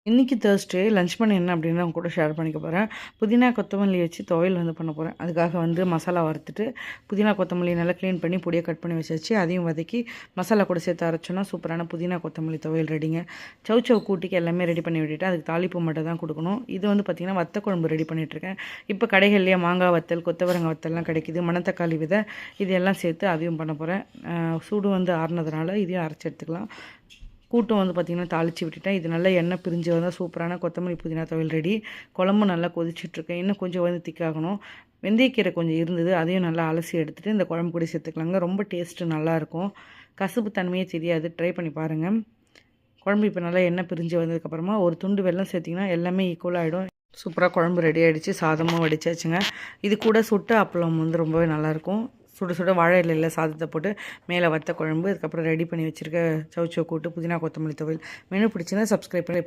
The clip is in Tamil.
இன்றைக்கி தேர்ஸ்டே லஞ்ச் பண்ண என்ன அப்படின்னு நான் கூட ஷேர் பண்ணிக்க போகிறேன். புதினா கொத்தமல்லி வச்சு துவையல் பண்ண போகிறேன். அதுக்காக மசாலா வறுத்துட்டு புதினா கொத்தமல்லி நல்லா க்ளீன் பண்ணி பொடியை கட் பண்ணி வச்சாச்சு. அதையும் வதக்கி மசாலா கூட சேர்த்து அரைச்சோன்னா சூப்பரான புதினா கொத்தமல்லி துவையல் ரெடிங்க. சவ் கூட்டிக்கு எல்லாமே ரெடி பண்ணி விட்டுட்டு அதுக்கு தாளிப்பு மட்டும் தான் கொடுக்கணும். இது பார்த்திங்கன்னா வத்த குழம்பு ரெடி பண்ணிகிட்ருக்கேன். இப்போ கடைகள்லேயே மாங்காய் வத்தல் கொத்தவரங்காய் வத்தல்லாம் கிடைக்கிது. மணத்தக்காளி விதை இது எல்லாம் சேர்த்து அதையும் பண்ண போகிறேன். சூடு ஆறுனதுனால இதையும் அரைச்சி எடுத்துக்கலாம். கூட்டும் பார்த்திங்கன்னா தாளித்து விட்டுட்டேன். இது நல்லா எண்ணெய் பிரிஞ்சு வந்தால் சூப்பரான கொத்தமல்லி புதினா துவையல் ரெடி. குழம்பு நல்லா கொதிச்சிட்ருக்கேன். இன்னும் கொஞ்சம் திக்காகணும். வெந்தயக்கீரை கொஞ்சம் இருந்தது, அதையும் நல்லா அலசி எடுத்துகிட்டு இந்த குழம்பு கூட சேர்த்துக்கலாங்க. ரொம்ப டேஸ்ட்டு நல்லாயிருக்கும். கசப்பு தன்மையே தெரியாது. ட்ரை பண்ணி பாருங்கள். குழம்பு இப்போ நல்லா எண்ணெய் பிரிஞ்சு வந்ததுக்கப்புறமா ஒரு துண்டு வெல்லம் சேர்த்திங்கன்னா எல்லாமே ஈக்குவலாகிடும். சூப்பராக குழம்பு ரெடி ஆகிடுச்சு. சாதமும் வடிச்சாச்சுங்க. இது கூட சுட்ட அப்பளம் ரொம்பவே நல்லாயிருக்கும். சுட சுட வாழை இலையில் சாதத்தை போட்டு மேலே வத்த குழம்பு, அதுக்கப்புறம் ரெடி பண்ணி வச்சுருக்க சவ் கூட்டு புதினா கொத்தமல்லி துவையல். மெனு பிடிச்சிருந்தா சப்ஸ்கிரைப் பண்ணி